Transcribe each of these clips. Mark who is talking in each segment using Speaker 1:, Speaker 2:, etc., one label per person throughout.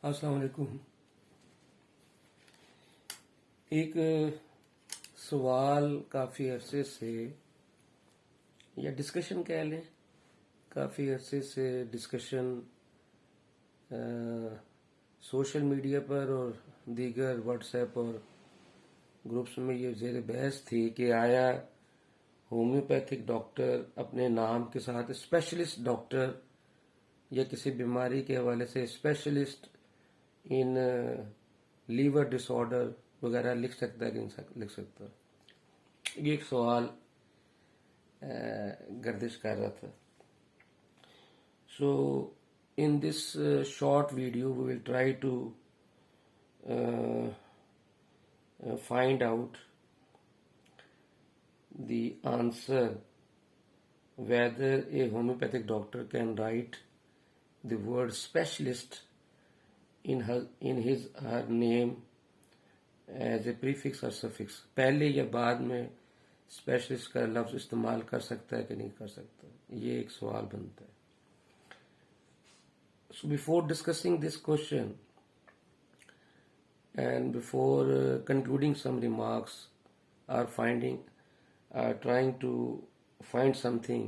Speaker 1: अस्सलाम वालेकुम। एक सवाल काफ़ी अरसे से या डिस्कशन कह लें, काफ़ी अरसे से डिस्कशन सोशल मीडिया पर और दीगर व्हाट्सएप और ग्रुप्स में ये ज़ेर बहस थी कि आया होम्योपैथिक डॉक्टर अपने नाम के साथ स्पेशलिस्ट डॉक्टर या किसी बीमारी के हवाले से स्पेशलिस्ट इन लीवर डिसऑर्डर वगैरह लिख सकता है कि नहीं लिख सकता। ये एक सवाल गर्दिश कर रहा था। So in this short video we will try to find out the answer whether a homeopathic doctor can write the word specialist in his her name as a prefix or suffix, पहले या बाद में specialist का लफ्ज इस्तेमाल कर सकता है कि नहीं कर सकता, ये एक सवाल बनता है। So before discussing this question and before concluding some remarks or trying to find something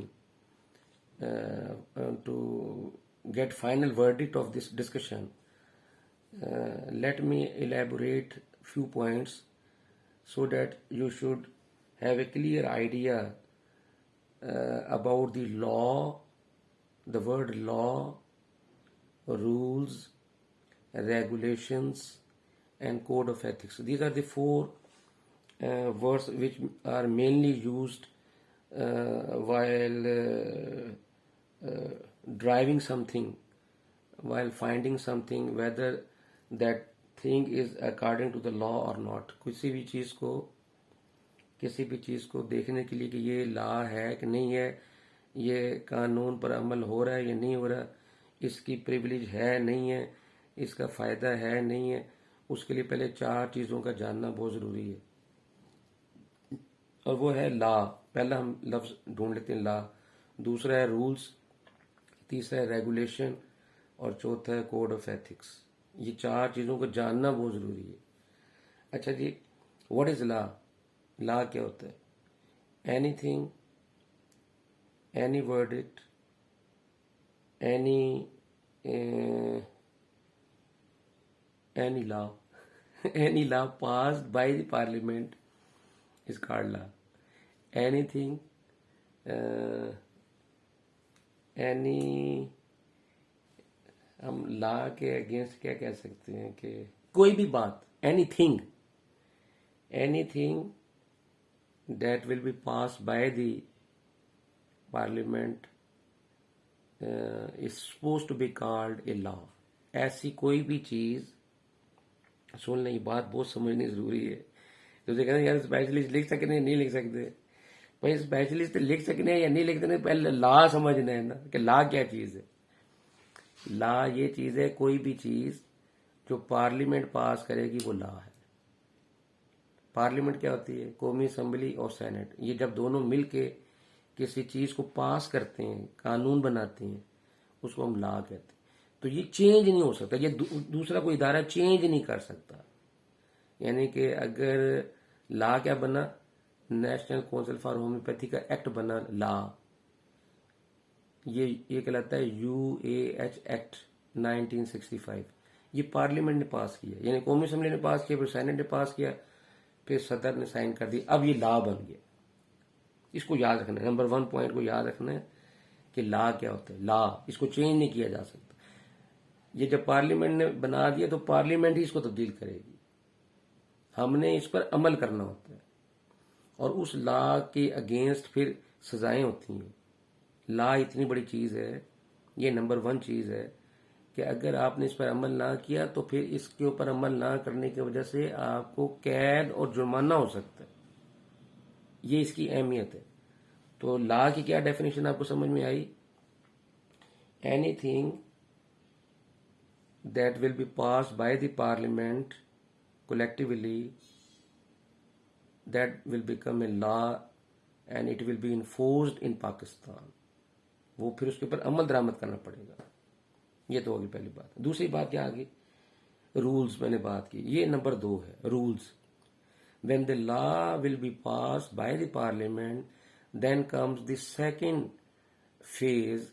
Speaker 1: to get final verdict of this discussion, let me elaborate few points so that you should have a clear idea about the law, the word law, rules, regulations, and code of ethics. These are the four words which are mainly used while driving something, while finding something, whether that thing is according to the law or not. किसी भी चीज़ को देखने के लिए कि ये law है कि नहीं है, ये कानून पर अमल हो रहा है या नहीं हो रहा, इसकी प्रिविलेज है नहीं है, इसका फ़ायदा है नहीं है, उसके लिए पहले चार चीज़ों का जानना बहुत ज़रूरी है। और वो है लॉ। पहला हम लफ्ज़ ढूंढ लेते हैं लॉ, दूसरा है रूल्स, तीसरा है रेगुलेशन और चौथा है कोड ऑफ एथिक्स। ये चार चीज़ों को जानना बहुत ज़रूरी है। अच्छा जी, व्हाट इज़ लॉ? लॉ क्या होता है? Anything, any verdict, any law any law passed by the parliament is called law. Anything, any, हम लॉ के अगेंस्ट क्या कह सकते हैं कि कोई भी बात, anything that will be passed by the parliament is supposed to be called a law. ऐसी कोई भी चीज़, सुन लें, ये बात बहुत समझनी ज़रूरी है। तो कहते हैं यार स्पेशलिस्ट लिख सकते हैं, नहीं लिख सकते भाई, स्पेशलिस्ट लिख सकते हैं या नहीं लिख सकते, पहले लॉ समझना है ना कि लॉ क्या चीज़ है। लॉ ये चीज़ है, कोई भी चीज़ जो पार्लियामेंट पास करेगी वो लॉ है। पार्लियामेंट क्या होती है? कौमी असम्बली और सेनेट। ये जब दोनों मिल के किसी चीज़ को पास करते हैं, कानून बनाते हैं, उसको हम लॉ कहते हैं। तो ये चेंज नहीं हो सकता, ये दूसरा कोई इदारा चेंज नहीं कर सकता। यानी कि अगर लॉ क्या बना, नेशनल काउंसिल फॉर होम्योपैथी का एक्ट बना लॉ, ये कहलाता है UAH एक्ट 1965। ये पार्लियामेंट ने पास किया, यानी कौमी असम्बली ने पास किया, फिर सेनेट ने पास किया, फिर सदर ने साइन कर दिया, अब ये लॉ बन गया। इसको याद रखना है, नंबर 1 पॉइंट को याद रखना है कि लॉ क्या होता है। लॉ, इसको चेंज नहीं किया जा सकता। ये जब पार्लियामेंट ने बना दिया तो पार्लियामेंट ही इसको तब्दील करेगी, हमने इस पर अमल करना होता है। और उस लॉ के अगेंस्ट फिर सजाएं होती हैं। लॉ इतनी बड़ी चीज़ है, ये नंबर 1 चीज़ है कि अगर आपने इस पर अमल ना किया तो फिर इसके ऊपर अमल ना करने की वजह से आपको कैद और जुर्माना हो सकता है। ये इसकी अहमियत है। तो लॉ की क्या डेफिनेशन आपको समझ में आई? Anything that will be passed by the parliament collectively, that will become a law and it will be enforced in Pakistan. वो फिर उसके ऊपर अमल दरामद करना पड़ेगा। ये तो होगी पहली बात। दूसरी बात क्या आ गई रूल्स मैंने बात की, ये नंबर 2 है rules. When the law will be pass by the parliament, then comes the second phase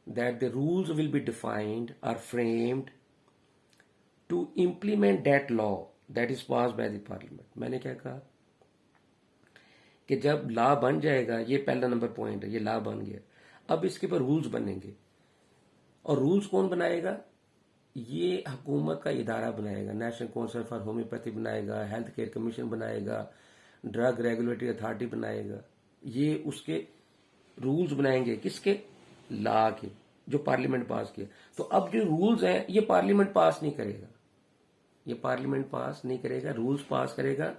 Speaker 1: that the rules will be defined or framed to implement that law that is passed by the parliament। मैंने क्या कहा कि जब law बन जाएगा, ये पहला number point है, ये लॉ बन गया, अब इसके ऊपर रूल्स बनेंगे। और रूल्स कौन बनाएगा? ये हुकूमत का इदारा बनाएगा, नेशनल काउंसिल फॉर होम्योपैथी बनाएगा, हेल्थ केयर कमीशन बनाएगा, ड्रग रेगुलेटरी अथॉरिटी बनाएगा। ये उसके रूल्स बनाएंगे, किसके? लॉ के, जो पार्लियामेंट पास किया। तो अब जो रूल्स हैं ये पार्लियामेंट पास नहीं करेगा, ये पार्लियामेंट पास नहीं करेगा, रूल्स पास करेगा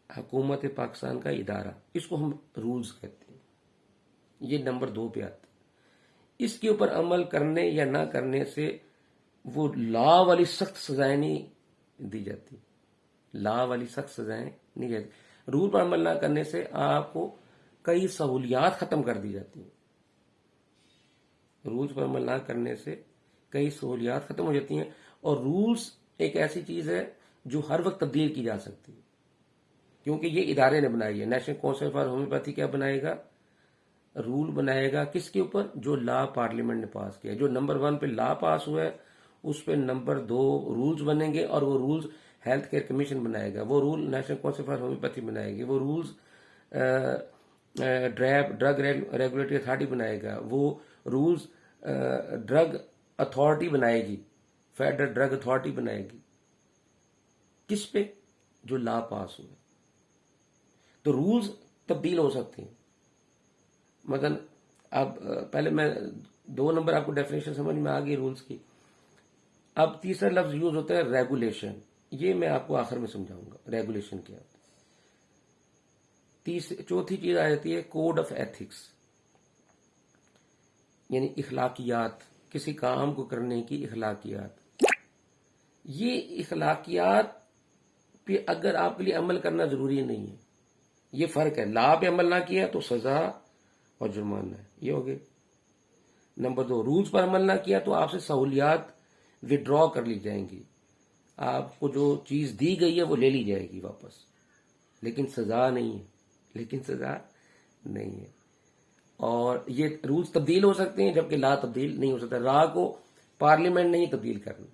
Speaker 1: हुकूमत पाकिस्तान का इदारा, इसको हम रूल्स कहते हैं। ये नंबर 2 पे आता है। इसके ऊपर अमल करने या ना करने से वो लॉ वाली सख्त सजाएं नहीं दी जाती, लॉ वाली सख्त सजाएं नहीं दी जाती। रूल पर अमल ना करने से आपको कई सहूलियात खत्म कर दी जाती हैं, रूल्स पर अमल ना करने से कई सहूलियात खत्म हो जाती हैं। और रूल्स एक ऐसी चीज है जो हर वक्त तब्दील की जा सकती है, क्योंकि ये इदारे ने बनाई है। नेशनल काउंसिल फॉर होम्योपैथी क्या बनाएगा? रूल बनाएगा, किसके ऊपर? जो लॉ पार्लियामेंट ने पास किया। जो नंबर 1 पे लॉ पास हुआ है उस पे नंबर 2 रूल्स बनेंगे, और वो रूल्स हेल्थ केयर कमीशन बनाएगा, वो rule national council for homeopathy बनाएगी, वो रूल्स ड्रग रेगुलेटरी अथॉरिटी बनाएगा, वो रूल्स ड्रग अथॉरिटी बनाएगी, फेडरल ड्रग अथॉरिटी बनाएगी। किस पे? जो लॉ पास हुए। तो रूल्स तब्दील हो सकते हैं। मतलब अब पहले मैं 2 नंबर आपको डेफिनेशन समझ में आ गई रूल्स की। अब तीसरा लफ्ज यूज होता है रेगुलेशन, ये मैं आपको आखिर में समझाऊंगा रेगुलेशन क्या होता है। चौथी चीज आ जाती है कोड ऑफ एथिक्स, यानी इखलाकियात, किसी काम को करने की इखलाकियात। ये इखलाकियात पे अगर आपके लिए अमल करना जरूरी नहीं है, ये फर्क है। लॉ पे अमल ना किया तो सजा और जुर्माना है, ये हो गए। नंबर 2, रूल्स पर अमल ना किया तो आपसे सहूलियात विड्रॉ कर ली जाएंगी, आपको जो चीज दी गई है वो ले ली जाएगी वापस, लेकिन सजा नहीं है, लेकिन सजा नहीं है। और ये रूल्स तब्दील हो सकते हैं जबकि लॉ तब्दील नहीं हो सकता। लॉ को पार्लियामेंट नहीं तब्दील करना,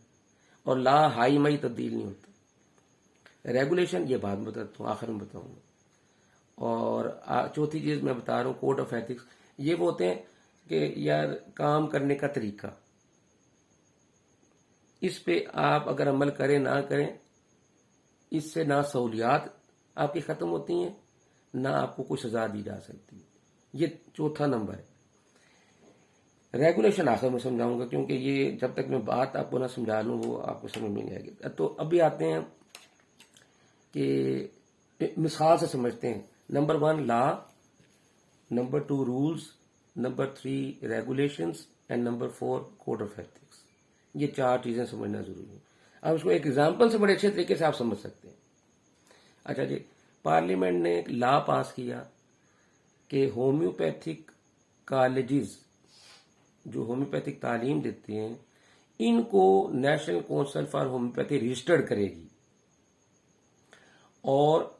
Speaker 1: और लॉ हाई माई तब्दील नहीं होता। रेगुलेशन ये बाद में बताता हूँ, आखिर में बताऊंगा। और चौथी चीज मैं बता रहा हूँ कोड ऑफ एथिक्स, ये वो होते हैं कि यार काम करने का तरीका, इस पे आप अगर अमल करें ना करें, इससे ना सहूलियात आपकी खत्म होती हैं, ना आपको कोई सजा दी जा सकती है। ये चौथा नंबर है। रेगुलेशन आखिर में समझाऊंगा, क्योंकि ये जब तक मैं बात आपको ना समझा लूं वो आपको समझ में नहीं आएगी। तो अभी आते हैं कि मिसाल से समझते हैं। Number 1 law, number 2 rules, number 3 regulations, and number 4 code of ethics. ये 4 चीजें समझना जरूरी है। अब इसको एक एग्जाम्पल से बड़े अच्छे तरीके से आप समझ सकते हैं। अच्छा जी, पार्लियामेंट ने एक लॉ पास किया कि होम्योपैथिक कॉलेजेस जो होम्योपैथिक तालीम देते हैं, इनको national council for homeopathy registered करेगी, और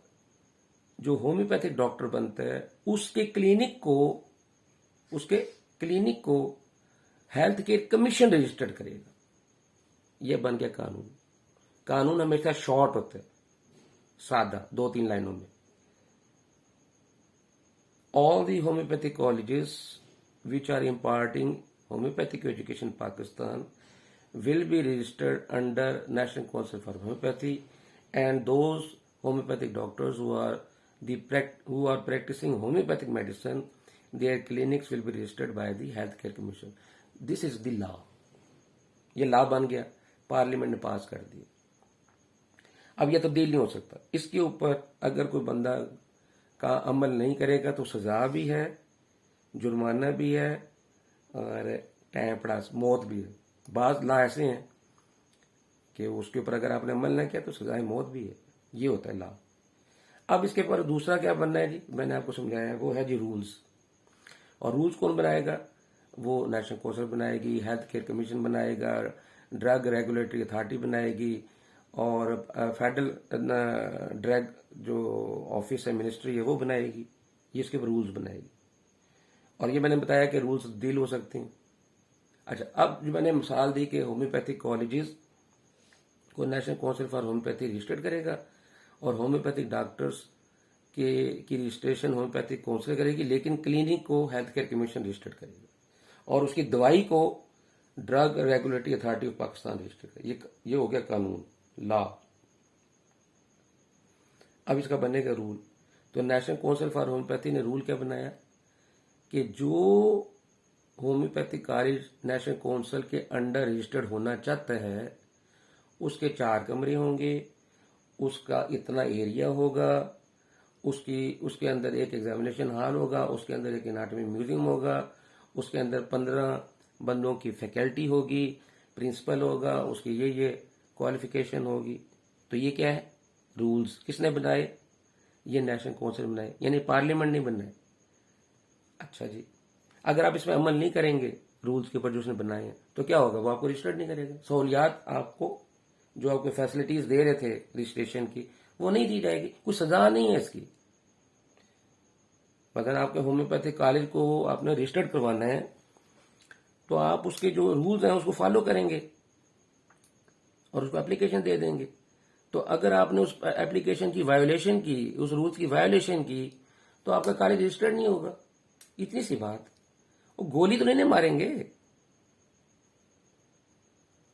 Speaker 1: जो होम्योपैथिक डॉक्टर बनता है उसके क्लिनिक को हेल्थ केयर कमीशन रजिस्टर्ड करेगा। यह बन गया कानून। कानून हमेशा शॉर्ट होता है, सादा, 2-3 लाइनों में। All the homeopathic colleges which are imparting homeopathic education in Pakistan will be registered under National Council for Homeopathy, and those homeopathic doctors who are practicing homeopathic medicine, their clinics will be registered by the Healthcare Commission. This is the law. ये law बन गया, parliament ने पास कर दिया। अब यह तब्दील नहीं हो सकता। इसके ऊपर अगर कोई बंदा का अमल नहीं करेगा तो सजा भी है, जुर्माना भी है, और टाइम पड़ा मौत भी है। बाज लॉ ऐसे हैं कि उसके ऊपर अगर आपने अमल नहीं किया तो सजाए मौत भी है। ये होता है लॉ। अब इसके ऊपर दूसरा क्या बनना है जी, मैंने आपको समझाया, वो है जी रूल्स। और रूल्स कौन बनाएगा? वो नेशनल काउंसिल बनाएगी, हेल्थ केयर कमीशन बनाएगा, ड्रग रेगुलेटरी अथॉरिटी बनाएगी और फेडरल ड्रग जो ऑफिस है, मिनिस्ट्री है, वो बनाएगी। ये इसके रूल्स बनाएगी। और ये मैंने बताया कि रूल्स तब्दील हो सकते हैं। अच्छा, अब जो मैंने मिसाल दी कि होम्योपैथिक कॉलेजेस को national council for homeopathy registered करेगा और होम्योपैथिक डॉक्टर्स की रजिस्ट्रेशन होम्योपैथिक काउंसिल करेगी, लेकिन क्लिनिक को हेल्थ केयर कमीशन रजिस्टर्ड करेगा और उसकी दवाई को drug regulatory authority of Pakistan registered करेगा। ये हो गया कानून, लॉ। अब इसका बनेगा रूल। तो नेशनल काउंसिल फॉर होम्योपैथी ने रूल क्या बनाया कि जो होम्योपैथिक कॉलेज नेशनल काउंसिल के अंडर रजिस्टर्ड होना चाहता है उसके 4 कमरे होंगे, उसका इतना एरिया होगा, उसके अंदर एक एग्जामिनेशन हॉल होगा, उसके अंदर एक एनाटॉमी म्यूजियम होगा, उसके अंदर 15 बंदों की फैकल्टी होगी, प्रिंसिपल होगा, उसकी ये क्वालिफिकेशन होगी। तो ये क्या है? रूल्स। किसने बनाए? ये नेशनल काउंसिल बनाए, यानी पार्लियामेंट नहीं बनाए। अच्छा जी, अगर आप इसमें अमल नहीं करेंगे रूल्स के ऊपर जो उसने बनाए हैं तो क्या होगा? वो आपको रजिस्टर्ड नहीं करेगा। सहूलियात आपको जो आपको फैसिलिटीज दे रहे थे रजिस्ट्रेशन की वो नहीं दी जाएगी। कुछ सजा नहीं है इसकी। अगर आपके होम्योपैथिक कॉलेज को आपने रजिस्टर्ड करवाना है तो आप उसके जो रूल्स हैं उसको फॉलो करेंगे और उसको एप्लीकेशन दे देंगे। तो अगर आपने उस एप्लीकेशन की वायोलेशन की, उस रूल्स की वायोलेशन की, तो आपका कॉलेज रजिस्टर्ड नहीं होगा। इतनी सी बात। वो गोली तो नहीं मारेंगे।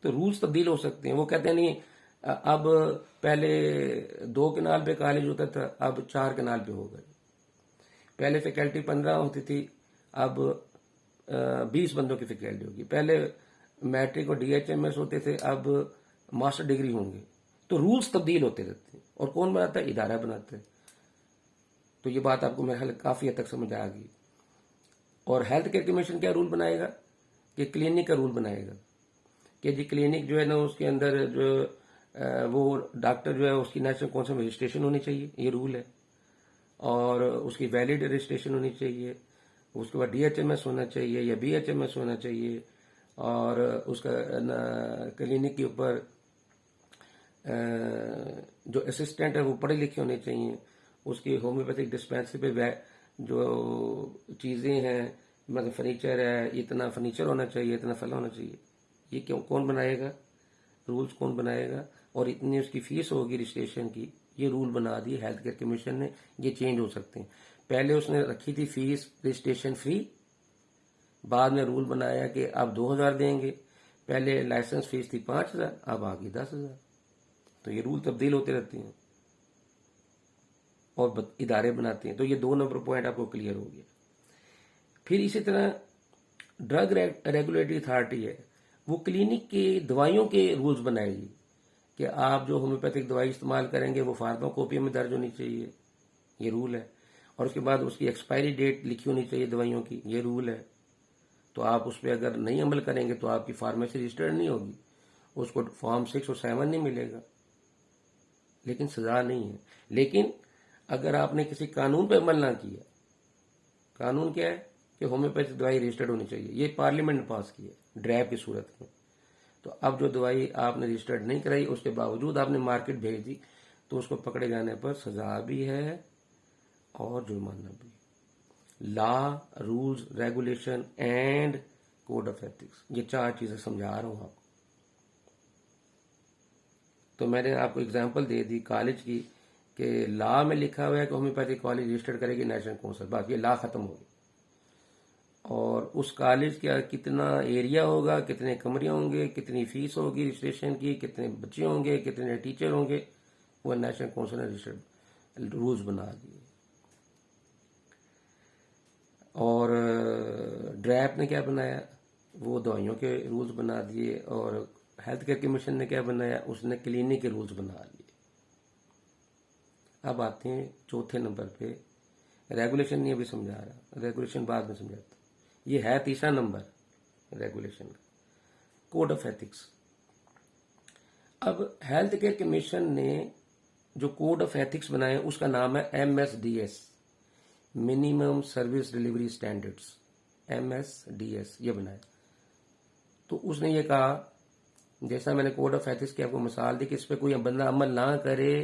Speaker 1: तो रूल्स तब्दील हो सकते हैं। वो कहते हैं नहीं, अब पहले 2 कनाल पे कॉलेज होता था, अब 4 कनाल पे हो गए। पहले फैकल्टी 15 होती थी, अब 20 बंदों की फैकल्टी होगी। पहले मैट्रिक और DHMS होते थे, अब मास्टर डिग्री होंगे। तो रूल्स तब्दील होते रहते हैं। और कौन बनाता है? इदारा बनाता है। तो ये बात आपको मेरे ख्याल काफी हद तक समझ आ गई। और हेल्थ केयर कमीशन क्या रूल बनाएगा कि क्लिनिक का रूल बनाएगा कि जी क्लिनिक जो है ना उसके अंदर जो वो डॉक्टर जो है उसकी नेशनल काउंसिल में रजिस्ट्रेशन होनी चाहिए, ये रूल है। और उसकी वैलिड रजिस्ट्रेशन होनी चाहिए। उसके बाद DHMS होना चाहिए या BHMS होना चाहिए। और उसका क्लिनिक के ऊपर जो असिस्टेंट है वो पढ़े लिखे होने चाहिए। उसकी होम्योपैथिक डिस्पेंसरी पे जो चीज़ें हैं, मतलब फर्नीचर है, इतना फर्नीचर होना चाहिए, इतना फल होना चाहिए। ये क्यों, कौन बनाएगा? रूल्स कौन बनाएगा? और इतनी उसकी फीस होगी रजिस्ट्रेशन की। ये रूल बना दिए हेल्थ केयर कमीशन ने। ये चेंज हो सकते हैं। पहले उसने रखी थी फीस रजिस्ट्रेशन फ्री, बाद में रूल बनाया कि आप 2000 देंगे। पहले लाइसेंस फीस थी 5000, अब आ गई 10000। तो ये रूल तब्दील होते रहते हैं और इदारे बनाते हैं। तो ये 2 नंबर पॉइंट आपको क्लियर हो गया। फिर इसी तरह ड्रग रेगुलेटरी अथॉरिटी है, वो क्लिनिक के दवाइयों के रूल्स बनाएगी कि आप जो होम्योपैथिक दवाई इस्तेमाल करेंगे वो फार्माकोपिया में दर्ज होनी चाहिए, ये रूल है। और उसके बाद उसकी एक्सपायरी डेट लिखी होनी चाहिए दवाइयों की, ये रूल है। तो आप उस पर अगर नहीं अमल करेंगे तो आपकी फार्मेसी रजिस्टर्ड नहीं होगी, उसको फॉर्म 6 और 7 नहीं मिलेगा। लेकिन सजा नहीं है। लेकिन अगर आपने किसी कानून पर अमल ना किया, कानून क्या है कि होम्योपैथिक दवाई रजिस्टर्ड होनी चाहिए, ये पार्लियामेंट ने पास किया ड्रैब की सूरत में। तो अब जो दवाई आपने रजिस्टर्ड नहीं कराई उसके बावजूद आपने मार्केट भेज दी तो उसको पकड़े जाने पर सजा भी है और जुर्माना भी। Law, rules, regulation and code of ethics, ये 4 चीजें समझा रहा हूं आपको। तो मैंने आपको एग्जांपल दे दी कॉलेज की कि लॉ में लिखा हुआ है कि होम्योपैथिक कॉलेज रजिस्टर्ड करेगी नेशनल काउंसिल, बात ये लॉ खत्म हो गई। और उस कॉलेज का कितना एरिया होगा, कितने कमरे होंगे, कितनी फीस होगी रजिस्ट्रेशन की, कितने बच्चे होंगे, कितने टीचर होंगे, वो नेशनल काउंसिल ने रजिस्टर्ड रूल्स बना दिए। और ड्रैप ने क्या बनाया? वो दवाइयों के रूल्स बना दिए। और हेल्थ केयर कमीशन ने क्या बनाया? उसने क्लिनिक के रूल्स बना लिए। अब आते हैं चौथे नंबर पे, रेगुलेशन नहीं अभी समझा रहा, रेगुलेशन बाद में समझाता। ये है तीसरा नंबर रेगुलेशन का, कोड ऑफ एथिक्स। अब हेल्थ केयर कमीशन ने जो कोड ऑफ एथिक्स बनाए उसका नाम है MSDS, minimum service delivery standards, MSDS ये बनाया। तो उसने ये कहा जैसा मैंने कोड ऑफ एथिक्स की आपको मिसाल दी कि इस पर कोई बंदा अमल ना करे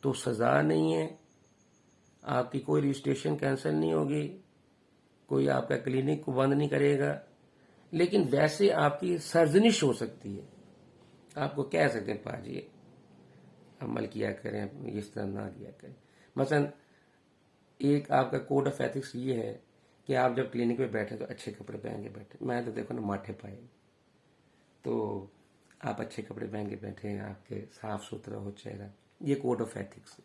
Speaker 1: तो सजा नहीं है, आपकी कोई रजिस्ट्रेशन कैंसिल नहीं होगी, कोई आपका क्लिनिक को बंद नहीं करेगा, लेकिन वैसे आपकी सर्जनिश हो सकती है। आपको कह सकते हैं पाजी अमल किया करें, इस तरह ना किया करें। मसलन एक आपका कोड ऑफ एथिक्स ये है कि आप जब क्लिनिक में बैठे तो अच्छे कपड़े पहन के बैठे। मैं तो देखो ना माठे पाए, तो आप अच्छे कपड़े पहन के बैठे हैं, आपके साफ सुथरा हो चेहरा, ये कोड ऑफ एथिक्स है।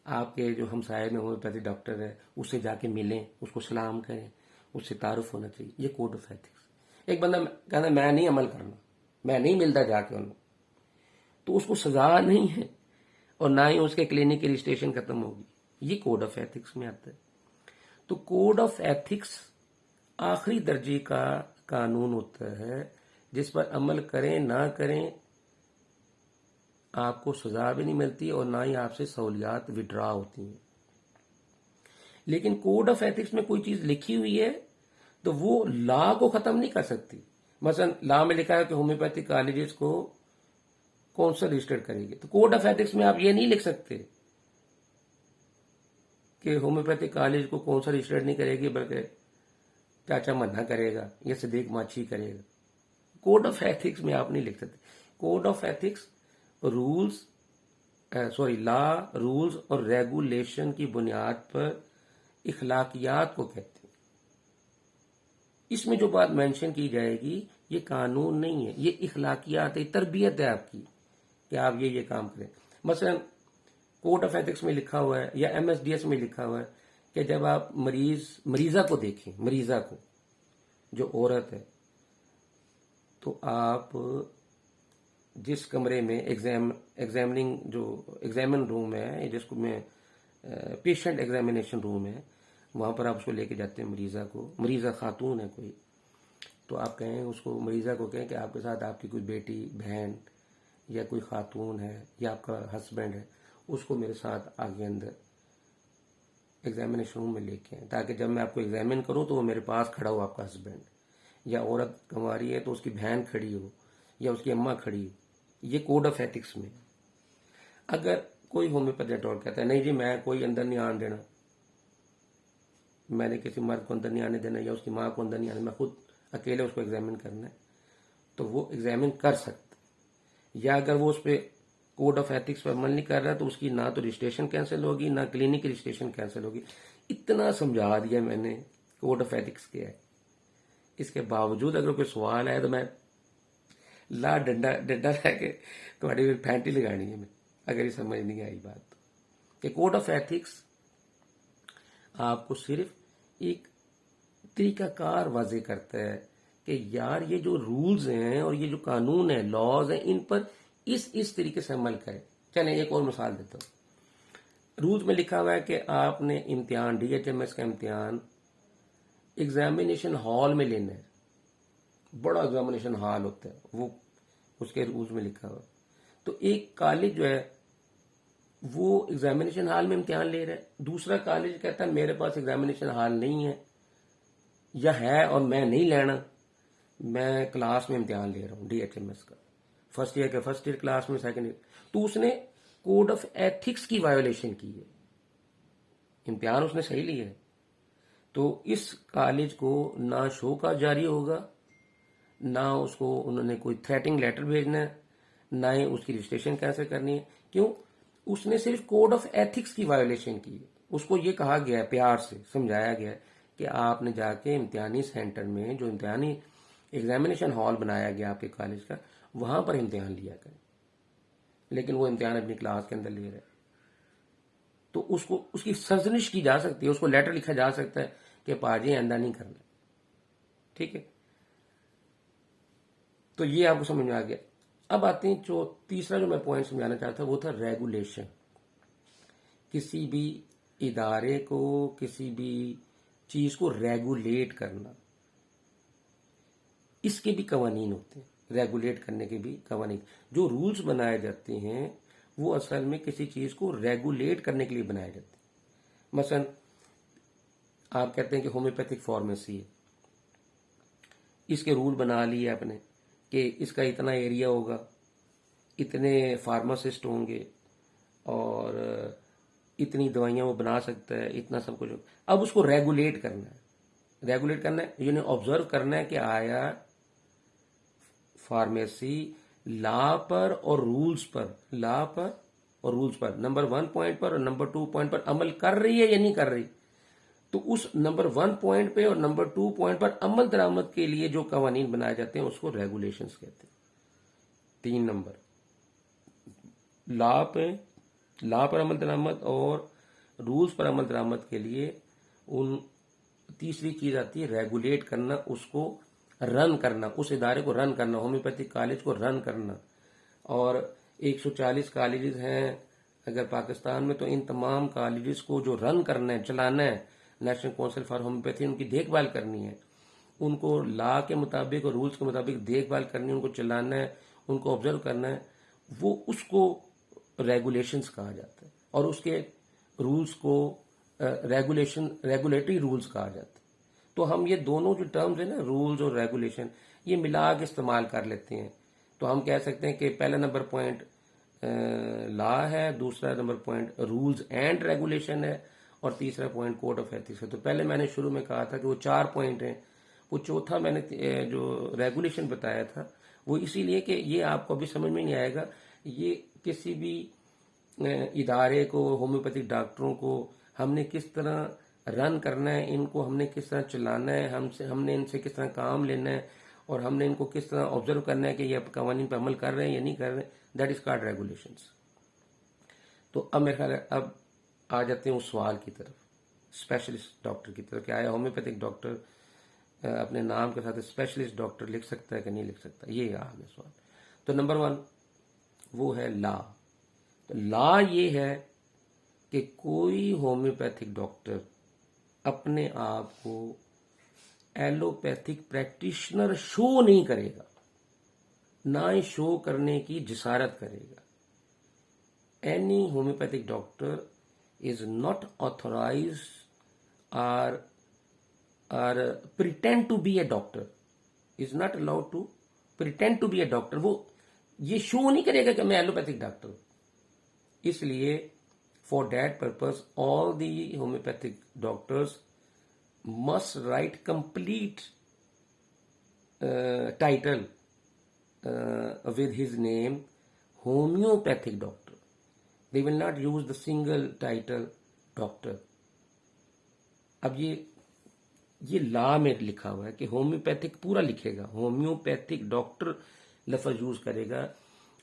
Speaker 1: आपके जो हमसाये में होम्योपैथी डॉक्टर है उससे जाके मिलें, उसको सलाम करें, उससे तारुफ होना चाहिए, ये कोड ऑफ एथिक्स। एक बंदा कहना मैं नहीं अमल करना, मैं नहीं मिलता जाके उन्हें, तो उसको सजा नहीं है और ना ही उसके क्लिनिक की रजिस्ट्रेशन खत्म होगी, ये कोड ऑफ एथिक्स में आता है। तो कोड ऑफ एथिक्स आखिरी दर्जे का कानून होता है जिस पर अमल करें ना करें आपको सजा भी नहीं मिलती और ना ही आपसे सहूलियात विड्रा होती हैं। लेकिन कोड ऑफ एथिक्स में कोई चीज लिखी हुई है तो वो लॉ को खत्म नहीं कर सकती। मसलन लॉ में लिखा है कि होम्योपैथिक कॉलेजेस को कौन सा रजिस्टर्ड करेगी, तो कोड ऑफ एथिक्स में आप ये नहीं लिख सकते कि होम्योपैथिक कॉलेज को कौन सा रजिस्टर्ड नहीं करेगी, बल्कि चाचा मन्ना करेगा या सिद्दीक माछी करेगा। कोड ऑफ एथिक्स में आप नहीं लिख सकते। Code of ethics law, rules और रेगुलेशन की बुनियाद पर इखलाकियात को कहते हैं। इसमें जो बात मेंशन की जाएगी ये कानून नहीं है, ये इखलाकियात है, तरबियत है आपकी कि आप ये काम करें। मसलन कोड ऑफ एथिक्स में लिखा हुआ है या MSDS में लिखा हुआ है कि जब आप मरीजा को देखें, मरीजा को जो औरत है, तो आप जिस कमरे में एग्जामिन रूम है, जिसको में पेशेंट एग्जामिनेशन रूम है, वहां पर आप उसको लेके जाते हैं मरीजा को, मरीजा खातून है कोई, तो आप कहें उसको, मरीजा को कहें कि आपके साथ आपकी कोई बेटी बहन या कोई खातून है या आपका हस्बैंड है, उसको मेरे साथ आगे अंदर एग्जामिनेशन रूम में लेके आए, ताकि जब मैं आपको एग्जामिन करूं तो वो मेरे पास खड़ा हो, आपका हस्बैंड। या औरत कुंवारी है तो उसकी बहन खड़ी हो या उसकी अम्मा खड़ी हो, ये कोड ऑफ एथिक्स में। अगर कोई होम्योपैथी डॉक्टर कहता है नहीं जी मैं कोई अंदर नहीं आने देना, मैंने किसी मर्द को अंदर नहीं आने देना या उसकी माँ को अंदर नहीं आने, मैं खुद अकेले उसको एग्जामिन करना है, तो वो एग्जामिन कर सकता है। या अगर वो उस पर कोड ऑफ एथिक्स पर अमल नहीं कर रहा तो उसकी ना तो रजिस्ट्रेशन कैंसिल होगी, ना क्लिनिक की रजिस्ट्रेशन कैंसिल होगी। इतना समझा दिया मैंने कोड ऑफ एथिक्स क्या है। इसके बावजूद अगर कोई सवाल आए तो मैं ला डंडा लेके तुम्हारी फैंटी लगानी है मैं, अगर ये समझ नहीं आई बात तो। कि कोड ऑफ एथिक्स आपको सिर्फ एक तरीकाकार वाजे करता है कि यार ये जो रूल्स हैं और ये जो कानून है, लॉज हैं, इन पर इस तरीके से अमल करें। चलें एक और मिसाल देता हूं। रूल्स में लिखा हुआ है कि आपने इम्तिहान, DHMS का इम्तिहान एग्जामिनेशन हॉल में लेना है। बड़ा एग्जामिनेशन हॉल होता है, वो उसके रूल्स में लिखा हुआ है। तो एक कॉलेज जो है वो एग्जामिनेशन हॉल में इम्तिहान ले रहा है, दूसरा कॉलेज कहता है मेरे पास एग्जामिनेशन हॉल नहीं है या है और मैं नहीं लेना, मैं क्लास में इम्तिहान ले रहा हूँ DHMS का, फर्स्ट ईयर के फर्स्ट ईयर क्लास में, सेकंड ईयर। तो उसने कोड ऑफ एथिक्स की वायोलेशन की है, इम्तिहान उसने सही लिया है, तो इस कॉलेज को ना शो का जारी होगा, ना उसको उन्होंने कोई थ्रेटिंग लेटर भेजना है, ना ही उसकी रजिस्ट्रेशन कैसे करनी है। क्यों? उसने सिर्फ कोड ऑफ एथिक्स की वायोलेशन की है। उसको ये कहा गया है, प्यार से समझाया गया है कि आपने जाके इम्तिहानी सेंटर में, जो इम्तिहानी एग्जामिनेशन हॉल बनाया गया आपके कॉलेज का, वहां पर इम्तिहान लिया करें। लेकिन वो इम्तिहान अपनी क्लास के अंदर ले रहा है, तो उसको उसकी सर्जनिश की जा सकती है, उसको लेटर लिखा जा सकता है कि पाजी आइंदा नहीं करना। ठीक है, तो ये आपको समझ में आ गया। अब आते हैं जो तीसरा जो मैं पॉइंट समझाना चाहता था, वो था रेगुलेशन। किसी भी इदारे को, किसी भी चीज को रेगुलेट करना, इसके भी कवानीन होते हैं, रेगुलेट करने के भी कवानीन। जो रूल्स बनाए जाते हैं वो असल में किसी चीज को रेगुलेट करने के लिए बनाए जाते हैं। मसलन आप कहते हैं कि होम्योपैथिक फार्मेसी है, इसके रूल बना लिए आपने कि इसका इतना एरिया होगा, इतने फार्मासिस्ट होंगे और इतनी दवाइयां वो बना सकता है, इतना सब कुछ। अब उसको रेगुलेट करना है, रेगुलेट करना है यानी ऑब्जर्व करना है कि आया फार्मेसी लॉ पर और रूल्स पर, लॉ पर और रूल्स पर, नंबर 1 पॉइंट पर और नंबर 2 पॉइंट पर अमल कर रही है या नहीं कर रही। तो उस नंबर 1 पॉइंट पे और नंबर 2 पॉइंट पर अमल दरामद के लिए जो कवानीन बनाए जाते हैं उसको रेगुलेशंस कहते हैं। 3 नंबर लॉ पर अमल दरामद और रूल्स पर अमल दरामद के लिए उन तीसरी चीज आती है रेगुलेट करना, उसको रन करना, उस इदारे को रन करना, होम्योपैथिक कॉलेज को रन करना। और 140 कॉलेजेस हैं अगर पाकिस्तान में, तो इन तमाम कॉलेजेस को जो रन करना है, चलाना है, नेशनल काउंसिल फॉर होम्योपैथी, उनकी देखभाल करनी है, उनको लॉ के मुताबिक और रूल्स के मुताबिक देखभाल करनी है, उनको चलाना है, उनको ऑब्जर्व करना है, वो उसको रेगुलेशंस कहा जाता है। और उसके रूल्स को रेगुलेटरी रूल्स कहा जाता है। तो हम ये दोनों जो टर्म्स है ना, रूल्स और रेगुलेशन, ये मिला के इस्तेमाल कर लेते हैं। तो हम कह सकते हैं कि पहला नंबर पॉइंट लॉ है, दूसरा number point rules and regulation है, और तीसरा पॉइंट कोड ऑफ एथिक्स है। तो पहले मैंने शुरू में कहा था कि वो 4 पॉइंट हैं, वो चौथा मैंने जो रेगुलेशन बताया था वो इसीलिए कि ये आपको अभी समझ में नहीं आएगा, ये किसी भी इदारे को, होम्योपैथिक डॉक्टरों को हमने किस तरह रन करना है, इनको हमने किस तरह चलाना है, हमने इनसे किस तरह काम लेना है, और हमने इनको किस तरह ऑब्जर्व करना है कि ये कवानीन पर अमल कर रहे हैं या नहीं कर रहे हैं। That is called regulations. तो अब मेरे ख्याल है अब आ जाते हैं उस सवाल की तरफ, स्पेशलिस्ट डॉक्टर की तरफ, कि आया होम्योपैथिक डॉक्टर अपने नाम के साथ स्पेशलिस्ट डॉक्टर लिख सकता है कि नहीं लिख सकता। ये आ गया सवाल। तो नंबर 1 वो है लॉ। तो लॉ ये है कि कोई होम्योपैथिक डॉक्टर अपने आप को एलोपैथिक प्रैक्टिशनर शो नहीं करेगा, ना ही शो करने की जिसारत करेगा। Any homeopathic doctor is not authorised और pretend to be a doctor, is not allowed to pretend to be a doctor. वो ये शो नहीं करेगा कि मैं एलोपैथिक डॉक्टर हूं। इसलिए for that purpose all the homeopathic doctors must write complete title with his name, homeopathic doctor. They will not use the single title doctor. अब ये लॉ में लिखा हुआ है कि होम्योपैथिक पूरा लिखेगा, होम्योपैथिक डॉक्टर लफ्ज यूज करेगा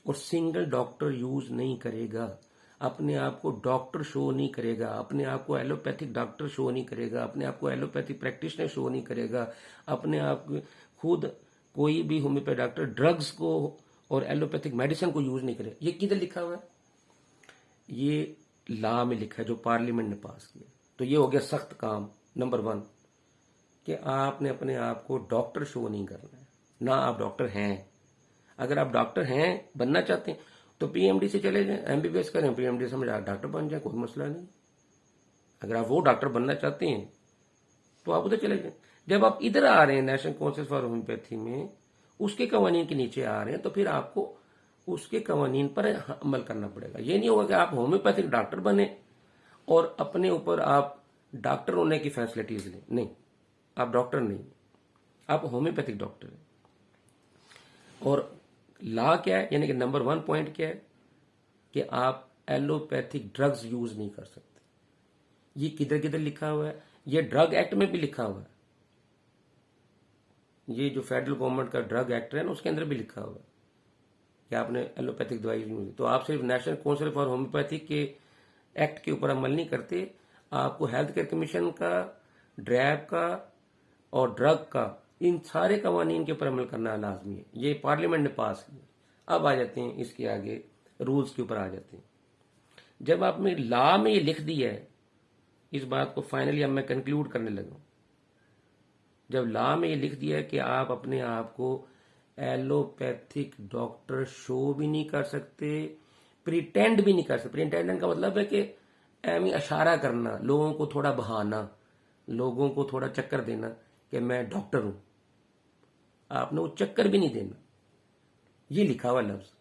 Speaker 1: और सिंगल डॉक्टर यूज नहीं करेगा। अपने आप को डॉक्टर शो नहीं करेगा, अपने आप को एलोपैथिक डॉक्टर शो नहीं करेगा, अपने आप को एलोपैथिक प्रैक्टिशनर शो नहीं करेगा, अपने आप खुद कोई भी होम्योपैथिक डॉक्टर ड्रग्स को और एलोपैथिक मेडिसिन को यूज नहीं करेगा। ये किधर लिखा हुआ है? ये लॉ में लिखा है जो पार्लियामेंट ने पास किया। तो ये हो गया सख्त काम नंबर 1 कि आपने अपने आप को डॉक्टर शो नहीं करना है, ना आप डॉक्टर हैं। अगर आप डॉक्टर हैं, बनना चाहते हैं, तो पीएमडी से चले जाएं, एमबीबीएस करें, पीएमडी से डॉक्टर बन जाए, कोई मसला नहीं। अगर आप वो डॉक्टर बनना चाहते हैं तो आप उधर चले जाएं। जब आप इधर आ रहे हैं नेशनल काउंसिल फॉर होम्योपैथी में, उसके कवानीन के नीचे आ रहे हैं, तो फिर आपको उसके कवानीन पर अमल करना पड़ेगा। ये नहीं होगा कि आप होम्योपैथिक डॉक्टर बने और अपने ऊपर आप डॉक्टर होने की फैसिलिटीज लें। नहीं, आप डॉक्टर नहीं, आप होम्योपैथिक डॉक्टर हैं। और लॉ क्या है, यानी कि नंबर 1 पॉइंट क्या है कि आप एलोपैथिक ड्रग्स यूज नहीं कर सकते। ये किधर किधर लिखा हुआ है? ये ड्रग एक्ट में भी लिखा हुआ है। ये जो फेडरल गवर्नमेंट का ड्रग एक्ट है ना, उसके अंदर भी लिखा हुआ है कि आपने एलोपैथिक दवाई यूज। तो आप सिर्फ नेशनल काउंसिल फॉर होम्योपैथी के एक्ट के ऊपर अमल नहीं करते, आपको हेल्थ केयर कमीशन का, ड्रैब का और ड्रग का, इन सारे कवानीन के ऊपर अमल करना लाजमी है। ये पार्लियामेंट ने पास किया। अब आ जाते हैं इसके आगे रूल्स के ऊपर आ जाते हैं। जब आपने लॉ में ये लिख दिया है, इस बात को फाइनली अब मैं कंक्लूड करने लगा, जब लॉ में ये लिख दिया है कि आप अपने आप को एलोपैथिक डॉक्टर शो भी नहीं कर सकते, प्रिटेंड भी नहीं कर सकते। प्रिटेंड का मतलब है कि इशारा करना, लोगों को थोड़ा बहाना, लोगों को थोड़ा चक्कर देना कि मैं डॉक्टर हूं। आपने वो चक्कर भी नहीं देना। ये लिखा हुआ लफ्ज,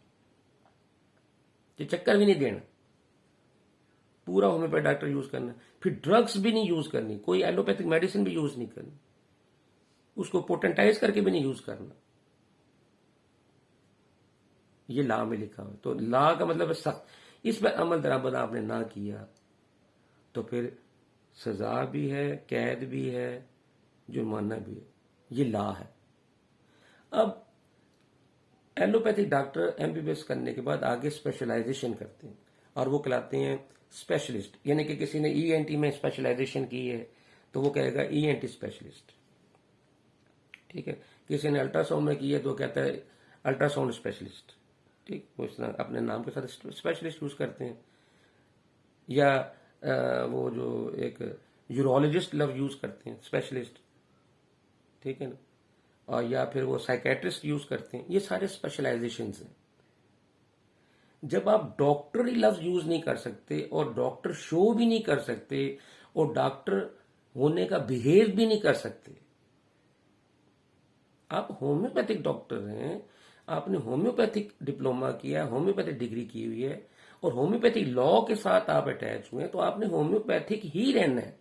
Speaker 1: ये चक्कर भी नहीं देना, पूरा होम्योपैथ डॉक्टर यूज करना, फिर ड्रग्स भी नहीं यूज करनी, कोई एलोपैथिक मेडिसिन भी यूज नहीं करनी, उसको पोटेंटाइज करके भी नहीं यूज करना। ये लॉ में लिखा हुआ। तो लॉ का मतलब है सख्त, इस पर अमल दरामद आपने ना किया तो फिर सजा भी है, कैद भी है, जुर्माना भी है। ये लॉ है। अब एलोपैथिक डॉक्टर एमबीबीएस करने के बाद आगे स्पेशलाइजेशन करते हैं और वो कहलाते हैं स्पेशलिस्ट। यानी कि किसी ने ईएनटी में स्पेशलाइजेशन की है तो वो कहेगा ईएनटी स्पेशलिस्ट, ठीक है। किसी ने अल्ट्रासाउंड में की है तो कहता है अल्ट्रासाउंड स्पेशलिस्ट, ठीक। वो इस तरह अपने नाम के साथ स्पेशलिस्ट यूज करते हैं। या वो जो एक यूरोलॉजिस्ट लफ्ज यूज करते हैं, स्पेशलिस्ट, ठीक है ना। और या फिर वो साइकेट्रिस्ट यूज करते हैं। ये सारे स्पेशलाइजेशंस हैं। जब आप डॉक्टरी लफ्ज यूज नहीं कर सकते और डॉक्टर शो भी नहीं कर सकते और डॉक्टर होने का बिहेव भी नहीं कर सकते, आप होम्योपैथिक डॉक्टर हैं, आपने होम्योपैथिक डिप्लोमा किया, होम्योपैथिक डिग्री की हुई है और होम्योपैथिक लॉ के साथ आप अटैच हुए हैं, तो आपने होम्योपैथिक ही रहना है।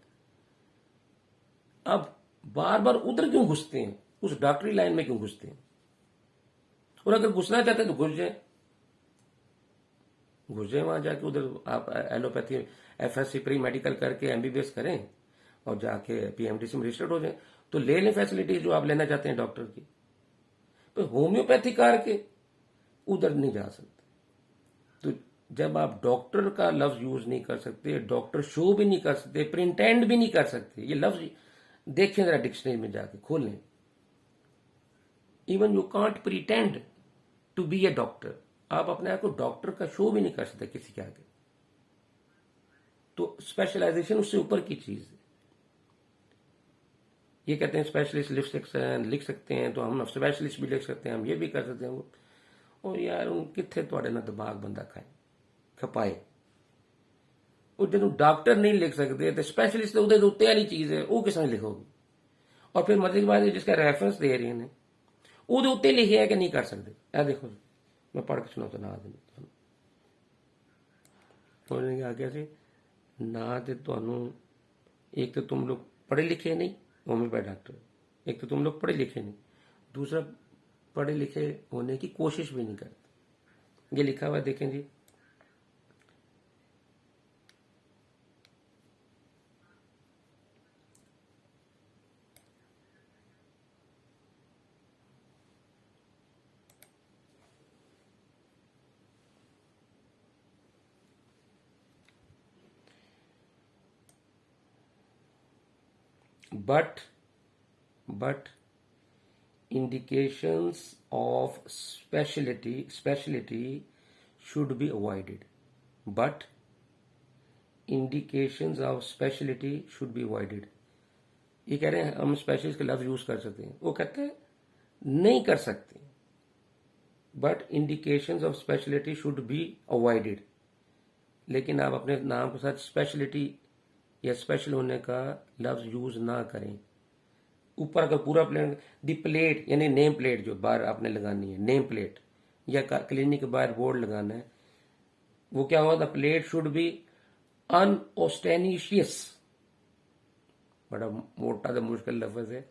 Speaker 1: अब बार बार उधर क्यों घुसते हैं, उस डॉक्टरी लाइन में क्यों घुसते हैं? और अगर घुसना चाहते हैं तो घुस जाए वहां जाके, उधर आप एलोपैथी एफएससी प्री मेडिकल करके एमबीबीएस करें और जाके पीएमडीसी में रजिस्टर्ड हो जाए, तो ले लें फैसिलिटीज जो आप लेना चाहते हैं डॉक्टर की। तो होम्योपैथी करके उधर नहीं जा सकते। तो जब आप डॉक्टर का लफ्ज यूज नहीं कर सकते, डॉक्टर शो भी नहीं कर सकते, प्रिंटेंड भी नहीं कर सकते, ये लफ्ज देखें जरा डिक्शनरी में जाके खोलें। Even you can't pretend to be a doctor, आप अपने आप को डॉक्टर का शो भी नहीं कर सकते किसी के आगे। तो स्पेशलाइजेशन उससे ऊपर की चीज है। ये कहते हैं स्पेशलिस्ट लिख सकते हैं, तो हम स्पेशलिस्ट भी लिख सकते हैं, हम ये भी कर सकते हैं। और यार उन कितने थोड़े ना दिमाग बंदा खाए खपाए। और जब डॉक्टर नहीं लिख सकते तो स्पेशलिस्ट तो उधर उत्ते वाली चीज है, वो किसने लिखोगी? और फिर मजे की बात है जिसका रेफरेंस दे रहे हैं वो उत्ते लिखे है कि नहीं कर सकते। यार देखो मैं पढ़ के सुना ना बोलने आगे से ना तो ਤੁਹਾਨੂੰ एक तो तुम लोग पढ़े लिखे नहीं होम्योपैथ डॉक्टर, एक तो तुम लोग पढ़े लिखे नहीं, दूसरा पढ़े लिखे होने की कोशिश भी नहीं करते। ये लिखा हुआ है, देखें जी। but indications of specialty should be avoided. But indications of specialty should be avoided. ये कह रहे हैं हम स्पेशलिस्ट के लफ्ज यूज कर सकते हैं, वो कहते हैं नहीं कर सकते। But indications of speciality should be avoided. लेकिन आप अपने नाम के साथ स्पेशलिटी या स्पेशल होने का लफ्ज यूज ना करें। ऊपर अगर पूरा प्लेट दी प्लेट यानी नेम प्लेट जो बाहर आपने लगानी है, नेम प्लेट या क्लिनिक के बाहर बोर्ड लगाना है, वो क्या हुआ? The plate should be unostentatious. बड़ा मोटा तो मुश्किल लफ्ज है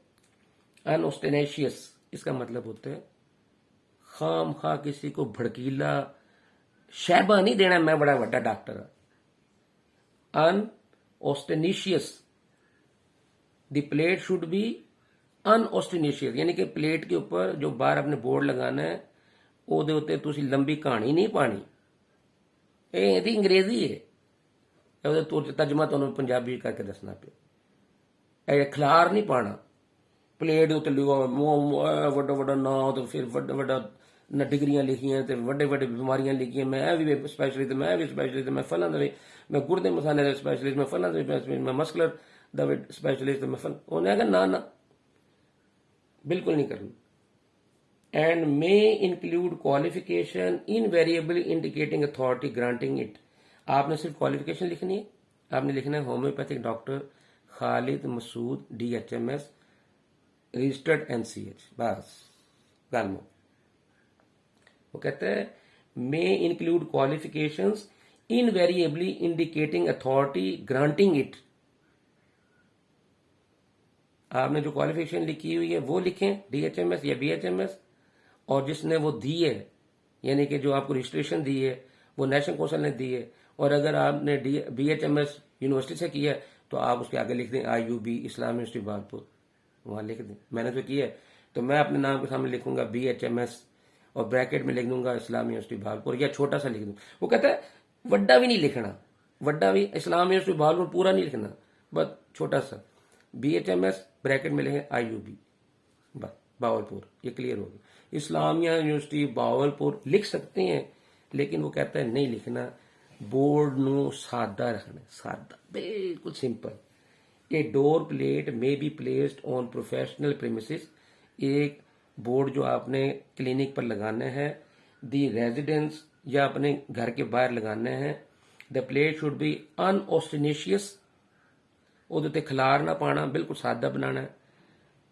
Speaker 1: अनऑस्टेनिशियस। इसका मतलब होता है खाम खा किसी को भड़कीला शैबा नहीं देना मैं बड़ा बड़ा doctor. Unostentatious, the plate should be unostentatious, यानी कि प्लेट के ऊपर जो बाहर आपने बोर्ड लगाना है ਉਹਦੇ ਉੱਤੇ ਤੁਸੀਂ ਲੰਬੀ ਕਹਾਣੀ ਨਹੀਂ ਪਾਣੀ। ਇਹ ਇਹਦੀ ਅੰਗਰੇਜ਼ੀ ਹੈ, ਉਹਦਾ ਤਰਜਮਾ ਤੁਹਾਨੂੰ ਪੰਜਾਬੀ ਕਰਕੇ ਦੱਸਣਾ ਪਿਆ। ਇਹ ਖਿਲਾਰ ਨਹੀਂ ਪਾਣਾ ਪਲੇਟ ਦੇ ਉੱਤੇ ਲਿਖੋ ਵੱਡਾ ਵੱਡਾ ਨਾਂ ਤੇ ਫਿਰ ਵੱਡਾ ਵੱਡਾ ਨਾ ਡਿਗਰੀਆਂ ਲਿਖੀਆਂ ਤੇ ਵੱਡੇ ਵੱਡੇ ਬਿਮਾਰੀਆਂ ਲਿਖੀਆਂ, ਮੈਂ ਵੀ ਸਪੈਸ਼ਲਿਸਟ, ਮੈਂ ਵੀ ਸਪੈਸ਼ਲਿਸਟ, ਮੈਂ ਫਲਾਂ ਦਾ ਵੀ, ਮੈਂ ਗੁਰਦੇ ਮਸਾਲੇ ਦਾ ਸਪੈਸ਼ਲਿਸਟ, ਮੈਂ ਫਲਾਂ ਦਾ ਸਪੈਸ਼ਲਿਸਟ, ਮੈਂ ਮਸਕੂਲਰ ਦਾ ਵੀ ਸਪੈਸ਼ਲਿਸਟ, ਮੈਂ ਫਲ। ਉਹਨੇ ਕहा ਨਾ ਨਾ बिल्कुल नहीं करनी। And may include qualification invariably indicating authority granting it. आपने सिर्फ क्वालिफिकेशन लिखनी है, आपने लिखना है homoeopathic doctor Khalid Masood DHMS registered NCH, बस गल मुक। वो कहता है may include qualifications invariably indicating authority granting it. आपने जो क्वालिफिकेशन लिखी हुई है वो लिखें, DHMS या BHMS, और जिसने वो दी है यानी कि जो आपको रजिस्ट्रेशन दी है वो नेशनल काउंसिल ने दी है, और अगर आपने BHMS यूनिवर्सिटी से किया है तो आप उसके आगे लिख दें IUB इस्लाम यूनिवर्सिटी भागलपुर, वहां लिख दें। मैंने तो किया है तो मैं अपने नाम के सामने लिखूंगा BHMS और ब्रैकेट में लिख दूंगा इस्लाम यूनिवर्सिटी भागलपुर, या छोटा सा लिख दूं। वो कहता है वड्डा भी नहीं लिखना, वड्डा भी इस्लाम यूनिवर्सिटी भागलपुर पूरा नहीं लिखना, बस छोटा सा BHMS ब्रैकेट में लिखें IUB बस बावलपुर, ये क्लियर हो गया। इस्लामिया यूनिवर्सिटी बावलपुर लिख सकते हैं, लेकिन वो कहता है नहीं लिखना, बोर्ड नु सादा रखना, सादा बिल्कुल simple. A door plate may be placed on professional premises, एक बोर्ड जो आपने क्लिनिक पर लगाना है, दी रेजिडेंस या अपने घर के बाहर लगाना है। द प्लेट शुड बी अनऑस्टिनेशियस, ਉਹਦੇ ਤੇ ਖਲਾਰ ਨਾ ਪਾਣਾ, ਬਿਲਕੁਲ ਸਾਦਾ ਬਣਾਣਾ,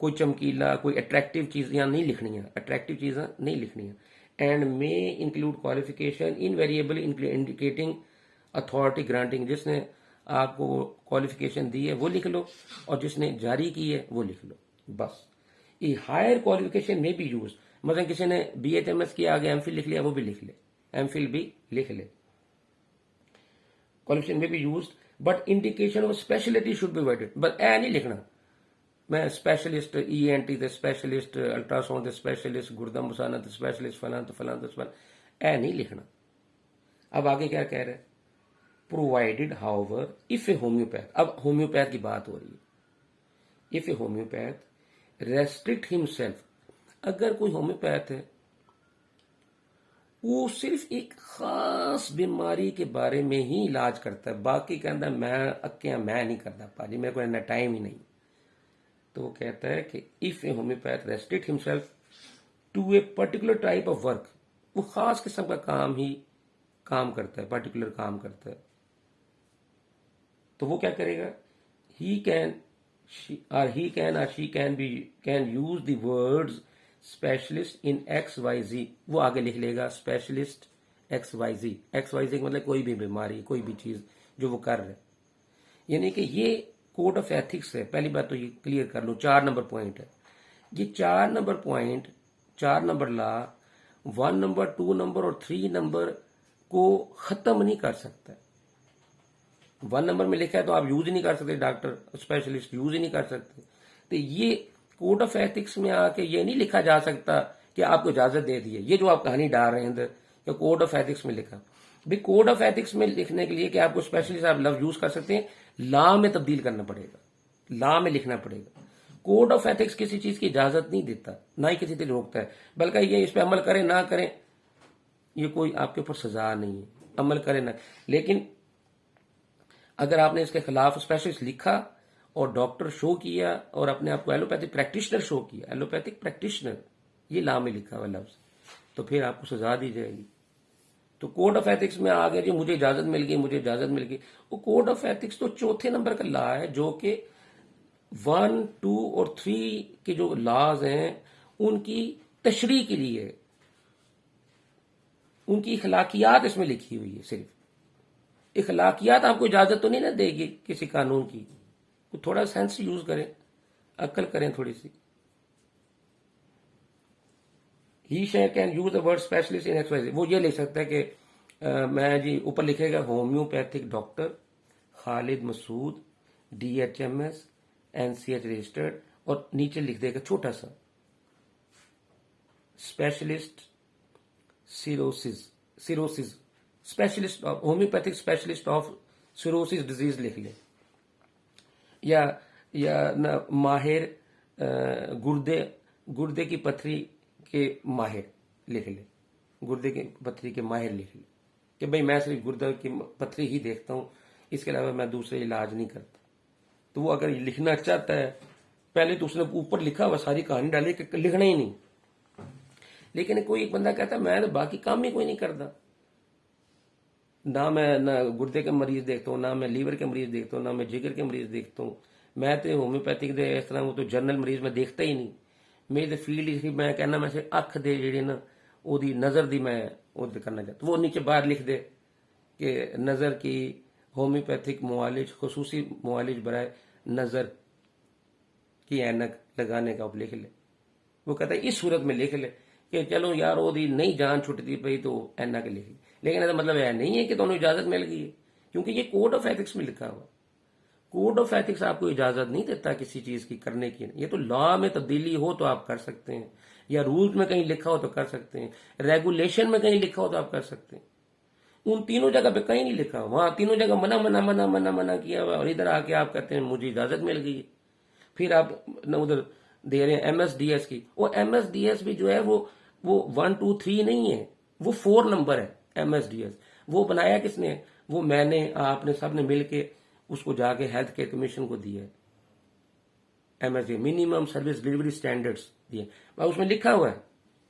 Speaker 1: ਕੋਈ ਚਮਕੀਲਾ ਕੋਈ ਅਟਰੈਕਟਿਵ ਚੀਜ਼ਾਂ ਨਹੀਂ ਲਿਖਣੀਆਂ, ਅਟਰੈਕਟਿਵ ਚੀਜ਼ਾਂ ਨਹੀਂ ਲਿਖਣੀਆਂ। And may include qualification invariable indicating authority granting, जिसने आपको क्वालिफिकेशन दी है वो लिख लो और जिसने जारी की है वो लिख लो बस। ये हायर क्वालिफिकेशन में भी यूज, मतलब किसी ने BHMS किया आगे MPhil लिख लिया वो भी लिख ले, MPhil भी लिख ले, क्वालिफिकेशन में भी use, but indication of speciality should be avoided. बस ए नहीं लिखना मैं स्पेशलिस्ट ENT ਦੇ स्पेशलिस्ट अल्ट्रासाउंड ਦੇ स्पेशलिस्ट गुर्दा मुसाना ਦੇ स्पेशलिस्ट फलां तो फलां तो फलां, ए नहीं लिखना। अब आगे क्या कह रहे हैं, provided however if a homeopath, अब होम्योपैथ की बात हो रही है, if a homoeopath restrict himself, अगर कोई होम्योपैथ है वो सिर्फ एक खास बीमारी के बारे में ही इलाज करता है, बाकी कहता मैं अक्कियां मैं नहीं करता पाजी, मेरे को इतना टाइम ही नहीं। तो वो कहता है कि if a homoeopath restrict himself to a particular type of work, वो खास किस्म का काम ही काम करता है, पर्टिकुलर काम करता है, तो वो क्या करेगा, ही कैन और she can use the words specialist in XYZ, वो आगे लिख लेगा स्पेशलिस्ट XYZ, XYZ मतलब कोई भी बीमारी कोई भी चीज जो वो कर रहे, यानी कि ये कोड ऑफ एथिक्स है। पहली बात तो ये क्लियर कर लो, 4 नंबर पॉइंट है ये, 4 नंबर पॉइंट, 4 नंबर ला 1 नंबर 2 नंबर और 3 नंबर को खत्म नहीं कर सकता। 1 नंबर में लिखा है तो आप यूज ही नहीं कर सकते, डॉक्टर स्पेशलिस्ट यूज ही नहीं कर सकते। तो ये कोड ऑफ एथिक्स में आके ये नहीं लिखा जा सकता कि आपको इजाजत दे दी है, ये जो आप कहानी डाल रहे हैं अंदर, या कोड ऑफ एथिक्स में लिखा भाई, कोड ऑफ एथिक्स में लिखने के लिए कि आपको स्पेशलिस्ट आप लफ्ज यूज कर सकते हैं, लॉ में तब्दील करना पड़ेगा, लॉ में लिखना पड़ेगा। कोड ऑफ एथिक्स किसी चीज की इजाजत नहीं देता, ना ही किसी से रोकता है, बल्कि ये इस पर अमल करें ना करें ये कोई आपके ऊपर सजा नहीं है, अमल करें ना। लेकिन अगर आपने इसके खिलाफ स्पेशलिस्ट लिखा और डॉक्टर शो किया और अपने आप को एलोपैथिक प्रैक्टिशनर शो किया, एलोपैथिक प्रैक्टिशनर ये लॉ में लिखा हुआ लफ्ज, तो फिर आपको सजा दी जाएगी। तो कोड ऑफ एथिक्स में आ गया जी, मुझे इजाजत मिल गई, मुझे इजाजत मिल गई। वो कोड ऑफ एथिक्स तो 4थे नंबर का लॉ है, जो कि 1, 2 और 3 के जो लॉज हैं उनकी तशरीह के लिए, उनकी इखलाकियात इसमें लिखी हुई है। सिर्फ इखलाकियात आपको इजाजत तो नहीं ना देगी किसी कानून की, तो थोड़ा सेंस यूज करें, अक्ल करें थोड़ी सी। He can use the word specialist in XYZ, वो ये लिख सकता है कि मैं जी, ऊपर लिखेगा homoeopathic doctor Khalid Masood DHMS NCH registered, और नीचे लिख देगा छोटा सा specialist cirrhosis specialist of homoeopathic specialist of cirrhosis disease लिख ले, या न माहिर गुर्दे की पथरी के माहिर लिख ले, गुर्दे की पथरी के माहिर लिख ले कि भाई मैं सिर्फ गुर्दे की पथरी ही देखता हूं, इसके अलावा मैं दूसरे इलाज नहीं करता। तो वो अगर लिखना चाहता है, पहले तो उसने ऊपर लिखा हुआ सारी कहानी डाली कि लिखना ही नहीं, लेकिन कोई एक बंदा कहता है मैं तो बाकी काम ही कोई नहीं करता, ना मैं ना गुर्दे के मरीज देखता हूँ, ना मैं लीवर के मरीज देखता हूँ, ना मैं जिगर के मरीज देखता हूँ, मैं तो होम्योपैथिक दे इस तरह वो तो जनरल मरीज में देखता ही नहीं, मेरी तो फील्ड ही मैं कहना मैं अख दे जेडे ना ओदी नज़र दी मैं ओद करना चाहता, वो नीचे बाहर लिख दे कि नज़र की होम्योपैथिक मुआलिज खसूसी मुआलिज बराए नज़र की ऐनक लगाने का लिख ले। वो कहता है इस सूरत में लिख ले कि चलो यार ओदी नहीं जान छुटती पई तो ऐनक लिख ले, लेकिन ऐसा मतलब यह नहीं है कि तुम्हें इजाजत मिल गई है, क्योंकि ये कोड ऑफ एथिक्स में लिखा हुआ। कोड ऑफ एथिक्स आपको इजाजत नहीं देता किसी चीज की करने की। ये तो लॉ में तब्दीली हो तो आप कर सकते हैं, या रूल्स में कहीं लिखा हो तो कर सकते हैं, रेगुलेशन में कहीं लिखा हो तो आप कर सकते हैं। उन तीनों जगह पे कहीं नहीं लिखा, वहां तीनों जगह मना मना मना मना मना किया हुआ, और इधर आके आप कहते हैं मुझे इजाजत मिल गई है। फिर आप न उधर दे रहे हैं एमएसडीएस की। वो एमएसडीएस भी जो है वो 1 2 3 नहीं है, वो 4 नंबर है एमएसडीएस। वो बनाया किसने? वो मैंने, आपने, सबने मिलके उसको जाके हेल्थ केयर कमीशन को दिया है। MSD minimum service delivery standards दिए, उसमें लिखा हुआ है।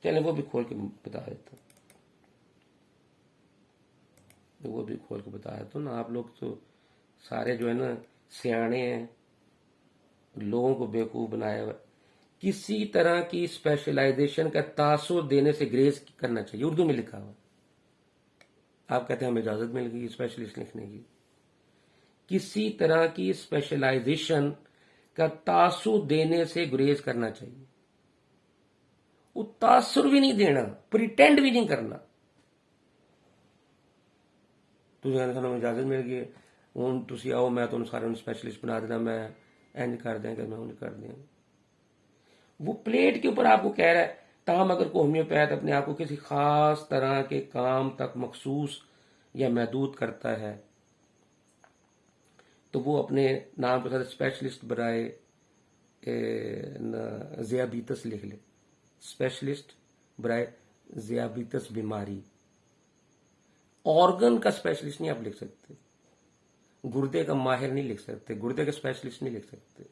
Speaker 1: चलें वो भी खोल के बता देता हूँ, तो वो भी खोल के बता देता हूँ ना। आप लोग तो सारे जो है ना सियाने हैं, लोगों को बेवकूफ बनाया हुआ। किसी तरह की स्पेशलाइजेशन का तासुर देने से ग्रेज करना चाहिए, उर्दू में लिखा हुआ। आप कहते हैं हमें इजाजत मिल गई स्पेशलिस्ट लिखने की। किसी तरह की स्पेशलाइजेशन का तासुर देने से गुरेज करना चाहिए। वो तासुर भी नहीं देना, प्रिटेंड भी नहीं करना। तुझे हमें इजाजत मिल गई हूं, तुसी आओ मैं तुम सारे स्पेशलिस्ट बना देना, मैं एंड कर देंगे, मैं उन्हें कर देंगे। वो प्लेट के ऊपर आपको कह रहा है। ताहम अगर कोई होम्योपैथ अपने आप को किसी खास तरह के काम तक मखसूस या महदूद करता है तो वो अपने नाम के साथ स्पेशलिस्ट बराए ज़ियाबीतस लिख ले। स्पेशलिस्ट बराए ज़ियाबीतस बीमारी। ऑर्गन का स्पेशलिस्ट नहीं आप लिख सकते, गुर्दे का माहिर नहीं लिख सकते, गुर्दे का स्पेशलिस्ट नहीं लिख सकते,